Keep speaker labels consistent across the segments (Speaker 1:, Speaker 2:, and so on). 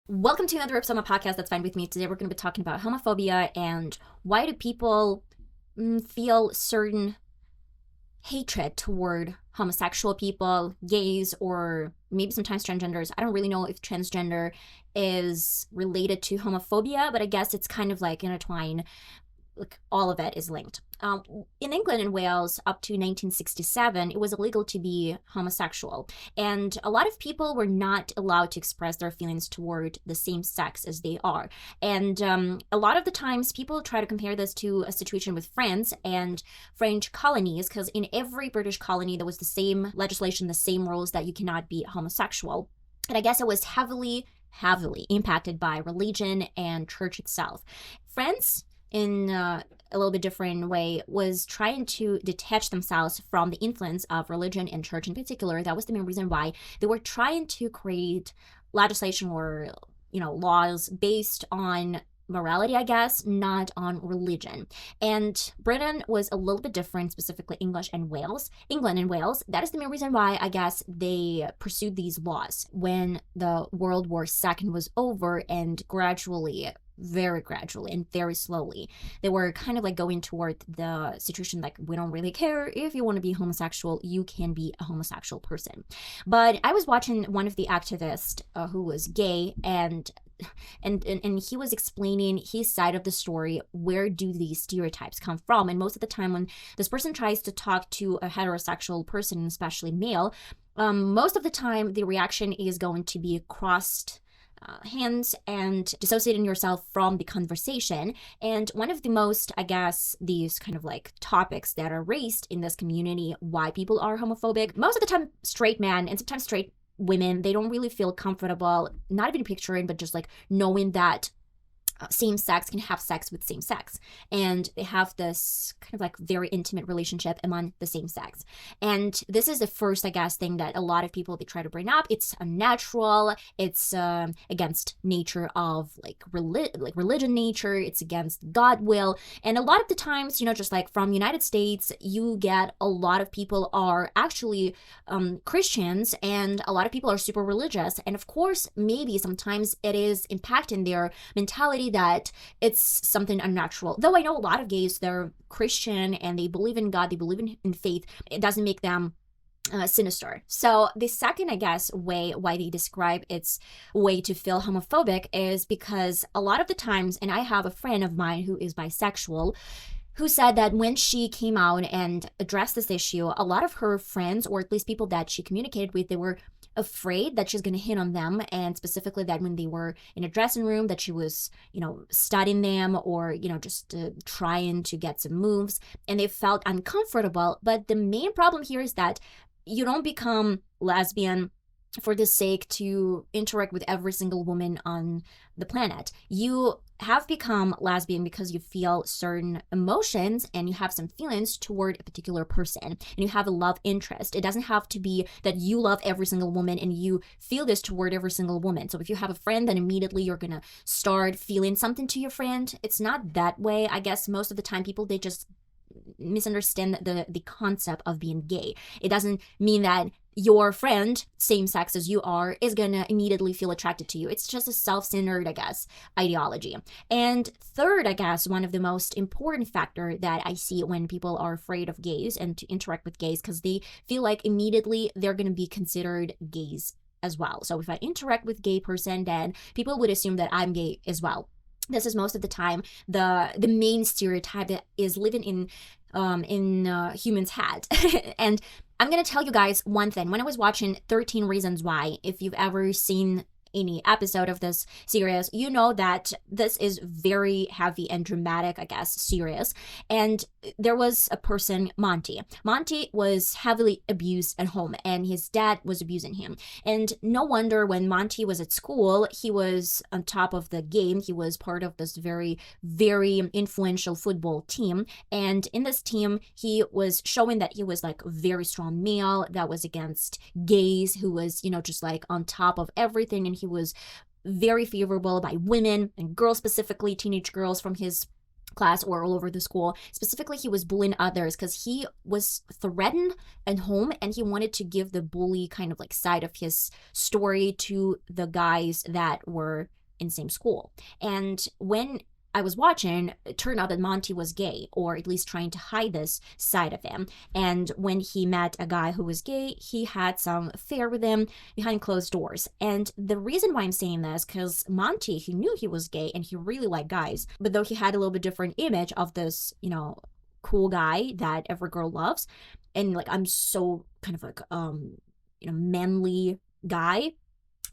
Speaker 1: Welcome to another episode of my podcast, That's Fine With Me. Today we're going to be talking about homophobia and why do people feel certain hatred toward homosexual people, gays, or maybe sometimes transgenders. I don't really know if transgender is related to homophobia, but I guess it's kind of like intertwined. Like all of it is linked. In England and Wales, up to 1967, it was illegal to be homosexual, and a lot of people were not allowed to express their feelings toward the same sex as they are. And a lot of the times, people try to compare this to a situation with France and French colonies, because in every British colony, there was the same legislation, the same rules that you cannot be homosexual. And I guess it was heavily impacted by religion and church itself. France, in a little bit different way, was trying to detach themselves from the influence of religion and church in particular. That was the main reason why they were trying to create legislation or laws based on morality, I guess, not on religion. And Britain was a little bit different, specifically England and Wales. That is the main reason why I guess they pursued these laws when the World War II was over, and very gradually and very slowly, they were kind of like going toward the situation like, we don't really care if you want to be homosexual, you can be a homosexual person. But I was watching one of the activists who was gay, and he was explaining his side of the story. Where do these stereotypes come from? And most of the time when this person tries to talk to a heterosexual person, especially male, most of the time the reaction is going to be crossed hands and dissociating yourself from the conversation. And one of the most, I guess, these kind of like topics that are raised in this community, why people are homophobic, most of the time straight men and sometimes straight women, they don't really feel comfortable, not even picturing, but just like knowing that same sex can have sex with same sex, and they have this kind of like very intimate relationship among the same sex. And this is the first, I guess, thing that a lot of people, they try to bring up. It's unnatural, it's against nature of religion nature, it's against God will. And a lot of the times, just like from United States, you get a lot of people are actually Christians, and a lot of people are super religious, and of course maybe sometimes it is impacting their mentality that it's something unnatural. Though I know a lot of gays, they're Christian and they believe in God, they believe in faith, it doesn't make them sinister. So the second, I guess, way why they describe its way to feel homophobic is because a lot of the times, and I have a friend of mine who is bisexual, who said that when she came out and addressed this issue, a lot of her friends, or at least people that she communicated with, they were afraid that she's going to hit on them, and specifically that when they were in a dressing room, that she was, studying them or, just trying to get some moves, and they felt uncomfortable. But the main problem here is that you don't become lesbian for the sake to interact with every single woman on the planet. You have become lesbian because you feel certain emotions and you have some feelings toward a particular person, and you have a love interest. It doesn't have to be that you love every single woman and you feel this toward every single woman. So if you have a friend, then immediately you're gonna start feeling something to your friend. It's not that way. I guess most of the time people, they just misunderstand the concept of being gay. It doesn't mean that your friend, same sex as you are, is gonna immediately feel attracted to you. It's just a self-centered, I guess, ideology. And third, I guess, one of the most important factor that I see when people are afraid of gays and to interact with gays, because they feel like immediately they're gonna be considered gays as well. So if I interact with gay person, then people would assume that I'm gay as well. This is most of the time the main stereotype that is living in humans' head. And I'm gonna tell you guys one thing. When I was watching 13 Reasons Why, if you've ever seen any episode of this series, you know that this is very heavy and dramatic, I guess, series. And there was a person, Monty. Monty was heavily abused at home, and his dad was abusing him. And no wonder when Monty was at school, he was on top of the game. He was part of this very, very influential football team. And in this team, he was showing that he was like a very strong male that was against gays, who was, just like on top of everything. And he was very favorable by women and girls, specifically teenage girls from his class or all over the school. Specifically, he was bullying others because he was threatened at home and he wanted to give the bully kind of like side of his story to the guys that were in the same school. And when I was watching, it turned out that Monty was gay, or at least trying to hide this side of him. And when he met a guy who was gay, he had some affair with him behind closed doors. And the reason why I'm saying this, because Monty, he knew he was gay and he really liked guys, but though he had a little bit different image of this, cool guy that every girl loves, and like I'm so kind of like manly guy,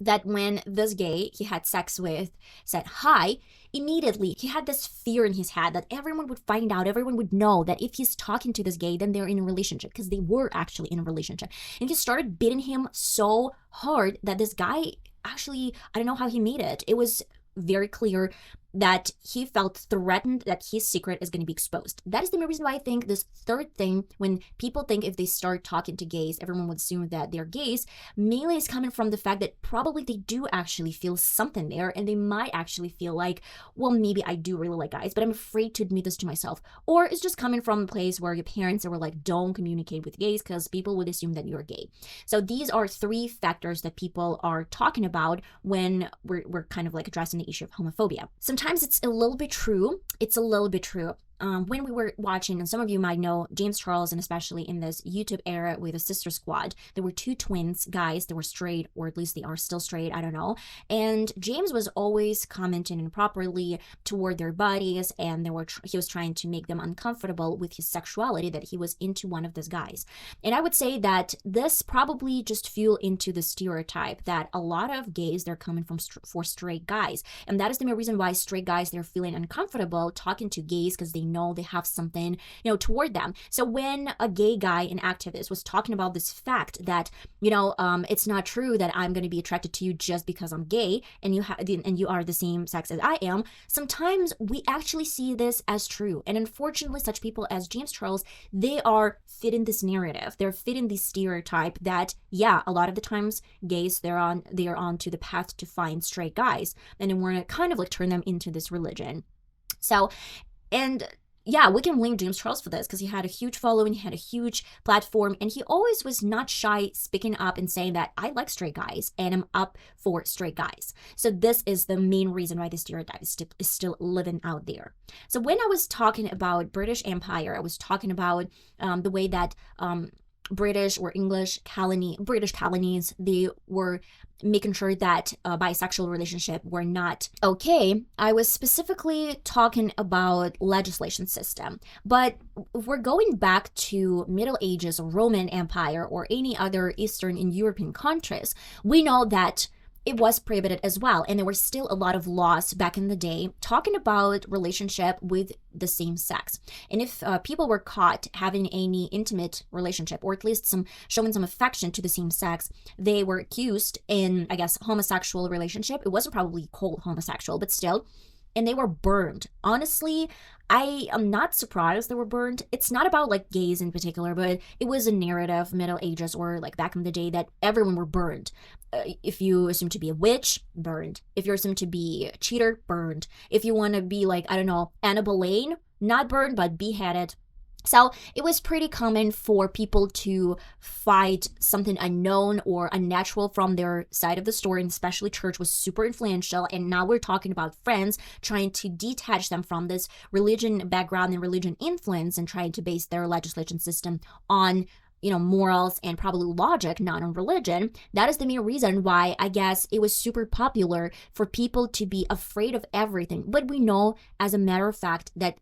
Speaker 1: that when this gay he had sex with said hi, immediately he had this fear in his head that everyone would find out, everyone would know that if he's talking to this gay, then they're in a relationship, because they were actually in a relationship. And he started beating him so hard that this guy actually, I don't know how he made it. It was very clear that he felt threatened that his secret is going to be exposed. That is the main reason why I think this third thing, when people think if they start talking to gays, everyone would assume that they're gays, mainly is coming from the fact that probably they do actually feel something there, and they might actually feel like, well, maybe I do really like guys, but I'm afraid to admit this to myself. Or it's just coming from a place where your parents were like, don't communicate with gays because people would assume that you're gay. So these are 3 factors that people are talking about when we're kind of like addressing the issue of homophobia. Sometimes it's a little bit true. When we were watching, and some of you might know James Charles, and especially in this YouTube era with the Sister Squad, there were 2 twins guys that were straight, or at least they are still straight, I don't know. And James was always commenting improperly toward their bodies, and he was trying to make them uncomfortable with his sexuality, that he was into one of these guys. And I would say that this probably just fueled into the stereotype that a lot of gays, they're coming from for straight guys. And that is the main reason why straight guys, they're feeling uncomfortable talking to gays, because they know they have something, toward them. So when a gay guy, an activist, was talking about this fact that, it's not true that I'm going to be attracted to you just because I'm gay and you are the same sex as I am, sometimes we actually see this as true. And unfortunately, such people as James Charles, they are fitting this narrative. They're fitting this stereotype that, yeah, a lot of the times gays, they are on to the path to find straight guys, and then we're going to kind of like turn them into this religion. So, and yeah, we can blame James Charles for this, because he had a huge following, he had a huge platform, and he always was not shy speaking up and saying that I like straight guys and I'm up for straight guys. So this is the main reason why this stereotype is still living out there. So when I was talking about British Empire, I was talking about the way that British or British colonies, they were making sure that bisexual relationship were not okay. I was specifically talking about legislation system, but if we're going back to Middle Ages or Roman Empire or any other Eastern and European countries, we know that it was prohibited as well, and there were still a lot of laws back in the day talking about relationship with the same sex. And if people were caught having any intimate relationship, or at least showing some affection to the same sex, they were accused in, I guess, homosexual relationship. It wasn't probably called homosexual, but still, and they were burned. Honestly, I am not surprised they were burned. It's not about like gays in particular, but it was a narrative, Middle Ages or like back in the day, that everyone were burned. If you assume to be a witch, burned. If you're assumed to be a cheater, burned. If you want to be like, I don't know, Anna Boleyn, not burned, but beheaded. So it was pretty common for people to fight something unknown or unnatural from their side of the story, and especially church was super influential. And now we're talking about friends trying to detach them from this religion background and religion influence, and trying to base their legislation system on morals and probably logic, not on religion. That is the main reason why I guess it was super popular for people to be afraid of everything. But we know, as a matter of fact, that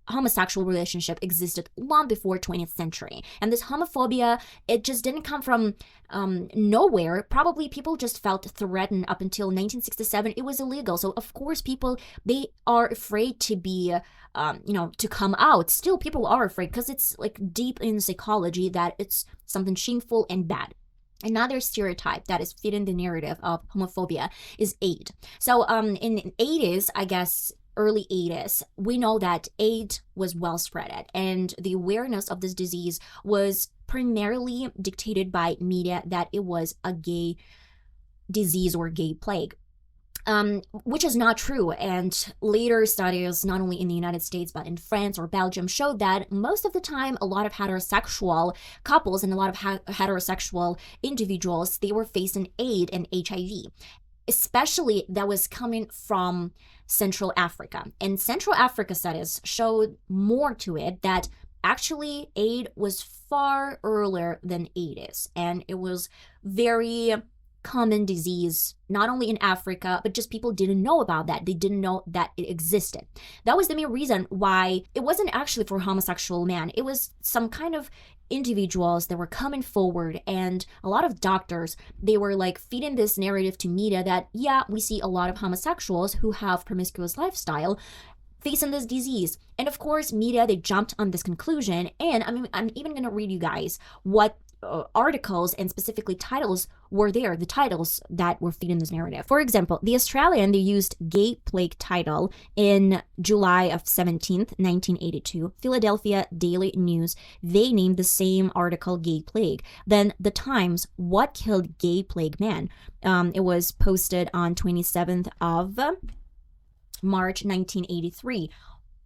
Speaker 1: homosexual relationship existed long before 20th century. And this homophobia, it just didn't come from nowhere. Probably people just felt threatened up until 1967. It was illegal. So of course people, they are afraid to be, to come out. Still people are afraid because it's like deep in psychology that it's something shameful and bad. Another stereotype that is fitting the narrative of homophobia is AIDS. So in 80s, I guess, early 80s, we know that AIDS was well spread, and the awareness of this disease was primarily dictated by media that it was a gay disease or gay plague. which is not true. And later studies, not only in the United States, but in France or Belgium, showed that most of the time, a lot of heterosexual couples and a lot of heterosexual individuals, they were facing AIDS and HIV, especially that was coming from Central Africa. And Central Africa studies showed more to it, that actually AIDS was far earlier than AIDS, and it was very common disease, not only in Africa, but just people didn't know about that. They didn't know that it existed. That was the main reason why it wasn't actually for homosexual men. It was some kind of individuals that were coming forward, and a lot of doctors, they were like feeding this narrative to media that, yeah, we see a lot of homosexuals who have promiscuous lifestyle facing this disease. And of course, media, they jumped on this conclusion. And I'm even going to read you guys what articles and specifically titles were there, the titles that were feeding this narrative. For example, The Australian, they used gay plague title in July of 17th, 1982. Philadelphia Daily News, they named the same article gay plague. Then The Times, what killed gay plague man? It was posted on 27th of March 1983.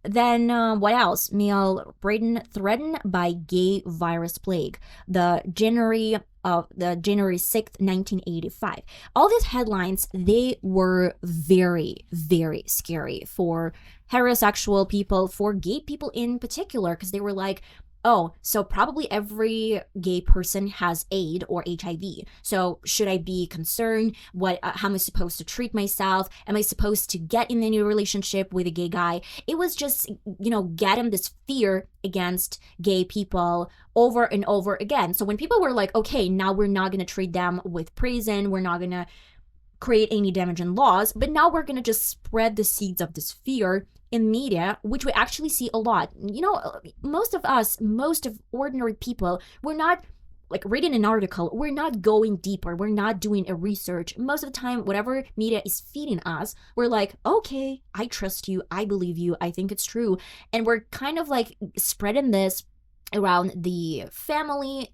Speaker 1: Then what else? Male Britain threatened by gay virus plague. The January 6th, 1985. All these headlines, they were very, very scary for heterosexual people, for gay people in particular, because they were like, oh, so probably every gay person has AIDS or HIV. So should I be concerned? How am I supposed to treat myself? Am I supposed to get in any relationship with a gay guy? It was just, getting this fear against gay people over and over again. So when people were like, okay, now we're not going to treat them with prison, we're not going to create any damaging laws, but now we're going to just spread the seeds of this fear in media, which we actually see a lot. Most of ordinary people, we're not like reading an article, we're not going deeper, we're not doing a research. Most of the time, whatever media is feeding us, we're like, okay, I trust you, I believe you, I think it's true. And we're kind of like spreading this around the family,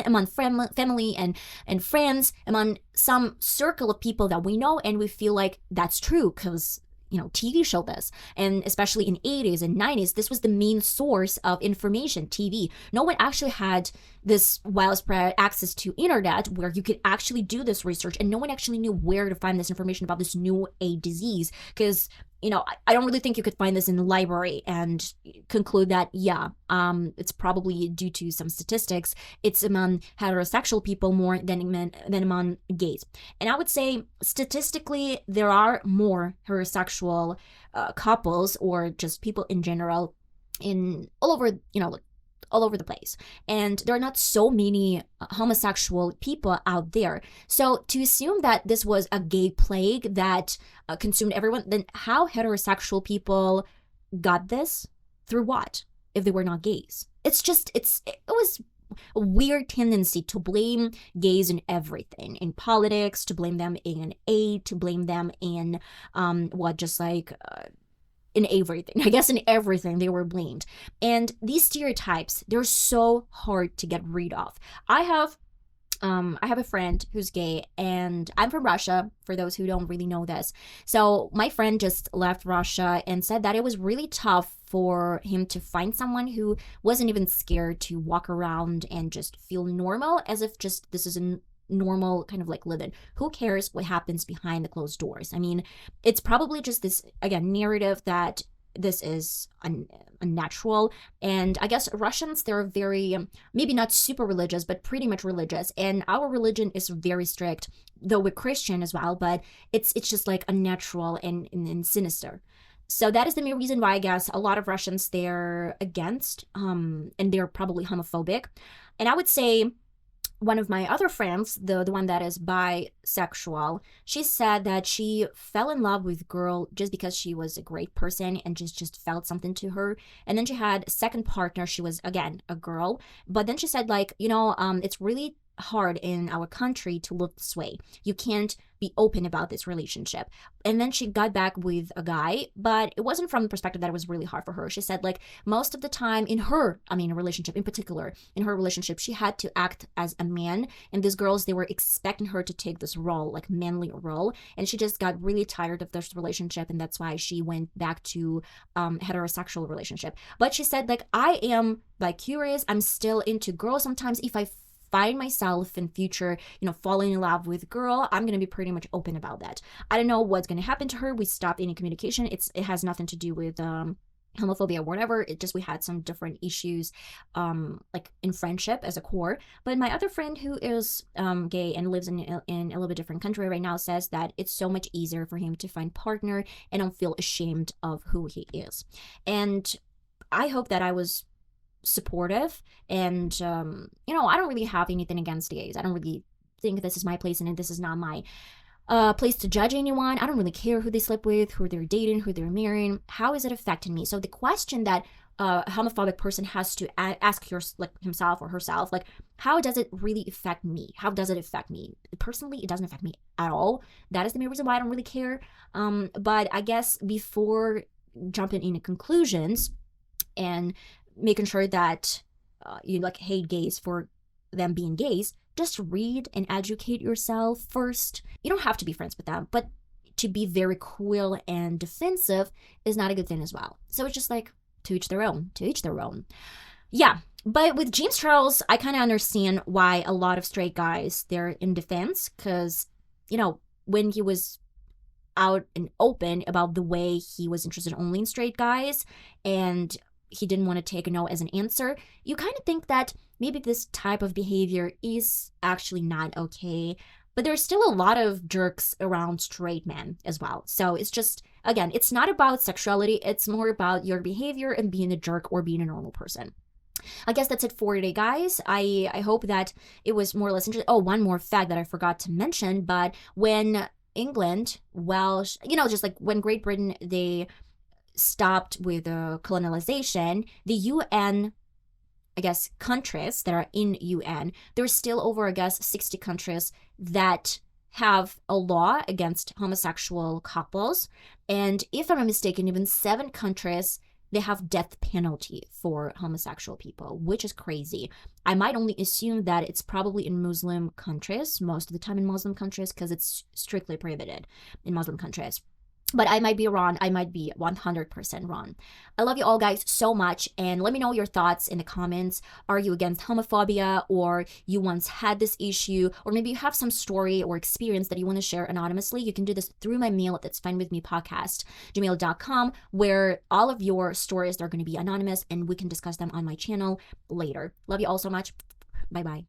Speaker 1: among family and friends, among some circle of people that we know, and we feel like that's true because TV showed this. And especially in 80s and 90s, this was the main source of information, TV. No one actually had this widespread access to internet where you could actually do this research, and no one actually knew where to find this information about this new AIDS disease, because I don't really think you could find this in the library and conclude that, it's probably due to some statistics. It's among heterosexual people more than among gays. And I would say statistically, there are more heterosexual couples or just people in general all over the place. And there are not so many homosexual people out there. So to assume that this was a gay plague that consumed everyone, then how heterosexual people got this? Through what? If they were not gays? It was a weird tendency to blame gays in everything, in politics, to blame them in AIDS, to blame them in in everything. I guess in everything they were blamed. And these stereotypes, they're so hard to get rid of. I have a friend who's gay, and I'm from Russia, for those who don't really know this. So my friend just left Russia and said that it was really tough for him to find someone who wasn't even scared to walk around and just feel normal, as if just this is a normal kind of like living. Who cares what happens behind the closed doors? I mean, it's probably just this, again, narrative that this is unnatural. And I guess Russians, they're very, maybe not super religious, but pretty much religious. And our religion is very strict, though we're Christian as well, but it's just like unnatural and sinister. So that is the main reason why I guess a lot of Russians, they're against, and they're probably homophobic. And I would say one of my other friends, the one that is bisexual, she said that she fell in love with a girl just because she was a great person and just felt something to her. And then she had a second partner. She was, again, a girl. But then she said, like, it's really hard in our country to look this way. You can't be open about this relationship. And then she got back with a guy, but it wasn't from the perspective that it was really hard for her. She said, like, most of the time in her, I mean, a relationship in particular, in her relationship, she had to act as a man. And these girls, they were expecting her to take this role, like manly role. And she just got really tired of this relationship. And that's why she went back to heterosexual relationship. But she said, like, I am like curious. I'm still into girls. Sometimes if I find myself in future, falling in love with a girl, I'm going to be pretty much open about that. I don't know what's going to happen to her. We stopped any communication. It has nothing to do with homophobia or whatever. It just, we had some different issues like in friendship as a core. But my other friend who is gay and lives in a little bit different country right now says that it's so much easier for him to find partner and don't feel ashamed of who he is. And I hope that I was supportive, and I don't really have anything against gays. I don't really think this is my place, and this is not my place to judge anyone. I don't really care who they sleep with, who they're dating, who they're marrying. How is it affecting me? So the question that a homophobic person has to ask himself or herself, like, how does it really affect me? How does it affect me? Personally, it doesn't affect me at all. That is the main reason why I don't really care. But I guess before jumping into conclusions and making sure that you like hate gays for them being gays, just read and educate yourself first. You don't have to be friends with them, but to be very cruel and defensive is not a good thing as well. So it's just like, to each their own, to each their own. Yeah, but with James Charles, I kind of understand why a lot of straight guys, they're in defense, because, when he was out and open about the way he was interested only in straight guys, and he didn't want to take a no as an answer, you kind of think that maybe this type of behavior is actually not okay. But there's still a lot of jerks around straight men as well. So it's just, again, it's not about sexuality. It's more about your behavior and being a jerk or being a normal person. I guess that's it for today, guys. I hope that it was more or less interesting. Oh, one more fact that I forgot to mention, but when England, Welsh, just like when Great Britain, they stopped with colonization, the UN, I guess, countries that are in UN, there's still over, I guess, 60 countries that have a law against homosexual couples. And if I'm not mistaken, even 7 countries, they have death penalty for homosexual people, which is crazy. I might only assume that it's probably in Muslim countries, most of the time in Muslim countries, because it's strictly prohibited in Muslim countries. But I might be wrong. I might be 100% wrong. I love you all, guys, so much. And let me know your thoughts in the comments. Are you against homophobia, or you once had this issue, or maybe you have some story or experience that you want to share anonymously? You can do this through my mail at thatsfinewithmepodcast, gmail.com, where all of your stories are going to be anonymous and we can discuss them on my channel later. Love you all so much. Bye-bye.